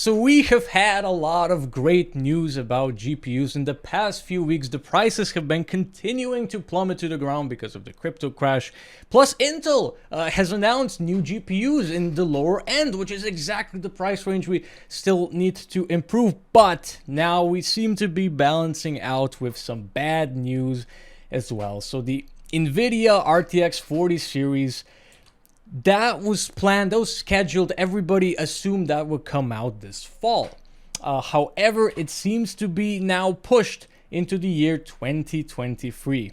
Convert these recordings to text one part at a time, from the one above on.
So we have had a lot of great news about GPUs in the past few weeks. The prices have been continuing to plummet to the ground because of the crypto crash. Plus, Intel has announced new GPUs in the lower end, which is exactly the price range we still need to improve. But now we seem to be balancing out with some bad news as well. So the Nvidia RTX 40 series, that was planned, that was scheduled, everybody assumed that would come out this fall. However, it seems to be now pushed into the year 2023.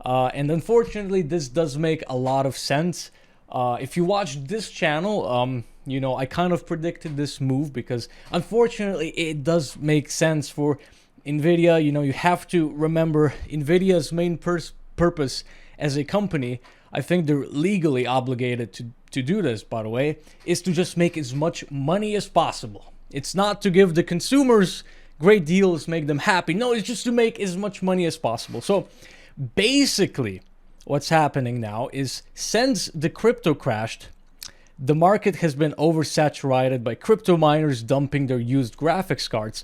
And unfortunately, this does make a lot of sense. If you watch this channel, you know, I kind of predicted this move because unfortunately, it does make sense for Nvidia. You know, you have to remember Nvidia's main purpose as a company, I think they're legally obligated to do this, by the way, is to just make as much money as possible. It's not to give the consumers great deals, make them happy. No, it's just to make as much money as possible. So basically, what's happening now is since the crypto crashed, the market has been oversaturated by crypto miners dumping their used graphics cards.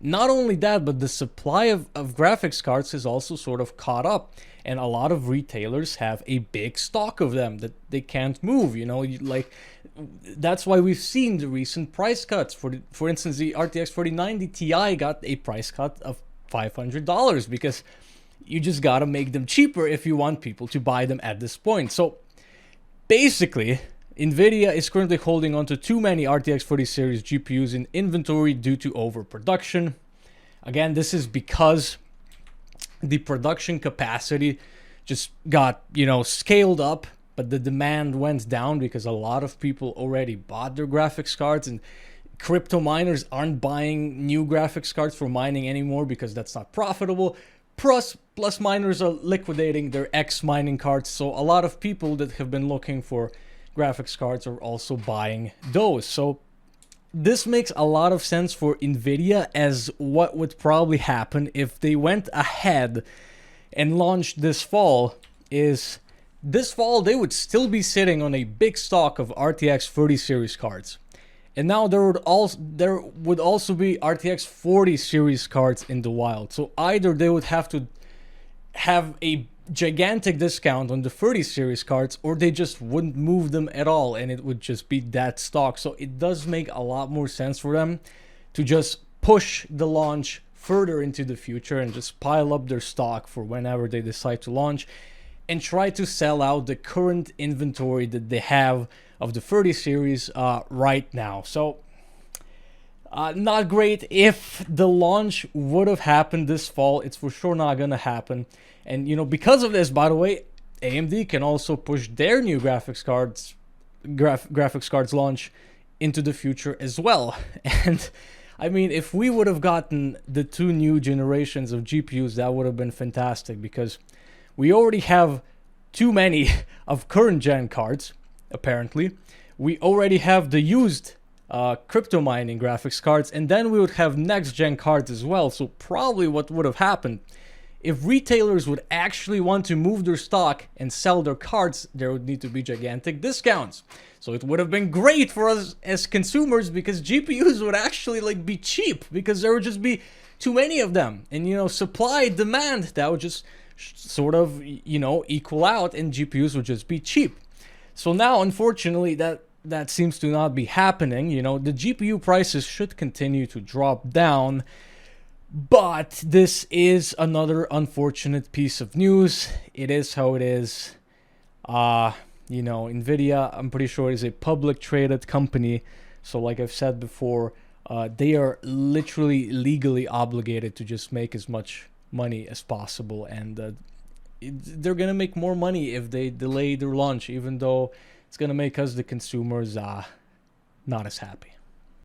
Not only that, but the supply of graphics cards has also sort of caught up. And a lot of retailers have a big stock of them that they can't move, you know, like that's why we've seen the recent price cuts. For instance, the RTX 4090 Ti got a price cut of $500 because you just got to make them cheaper if you want people to buy them at this point. So basically, Nvidia is currently holding on to too many RTX 40 series GPUs in inventory due to overproduction. Again, this is because the production capacity just got, you know, scaled up, but the demand went down because a lot of people already bought their graphics cards, and crypto miners aren't buying new graphics cards for mining anymore because that's not profitable. Plus miners are liquidating their X mining cards, so a lot of people that have been looking for graphics cards are also buying those. So this makes a lot of sense for Nvidia, as what would probably happen if they went ahead and launched this fall is this fall they would still be sitting on a big stock of RTX 30 series cards. And now there would also be RTX 40 series cards in the wild. So either they would have to have a gigantic discount on the 30 series cards, or they just wouldn't move them at all and it would just be that stock. So it does make a lot more sense for them to just push the launch further into the future and just pile up their stock for whenever they decide to launch and try to sell out the current inventory that they have of the 30 series right now. So not great. If the launch would have happened this fall, it's for sure not gonna happen. And you know, because of this, by the way, AMD can also push their new graphics cards launch into the future as well. And I mean, if we would have gotten the two new generations of GPUs, that would have been fantastic, because we already have too many of current gen cards, apparently. We already have the used crypto mining graphics cards, and then we would have next gen cards as well. So probably what would have happened, if retailers would actually want to move their stock and sell their cards, there would need to be gigantic discounts. So it would have been great for us as consumers, because GPUs would actually like be cheap because there would just be too many of them. And you know, supply, demand, that would just sort of, you know, equal out and GPUs would just be cheap. So now, unfortunately, that seems to not be happening. You know, the GPU prices should continue to drop down. But this is another unfortunate piece of news. It is how it is. You know, Nvidia, I'm pretty sure, is a public traded company. So like I've said before, they are literally legally obligated to just make as much money as possible. And they're going to make more money if they delay their launch, even though it's going to make us, the consumers, not as happy.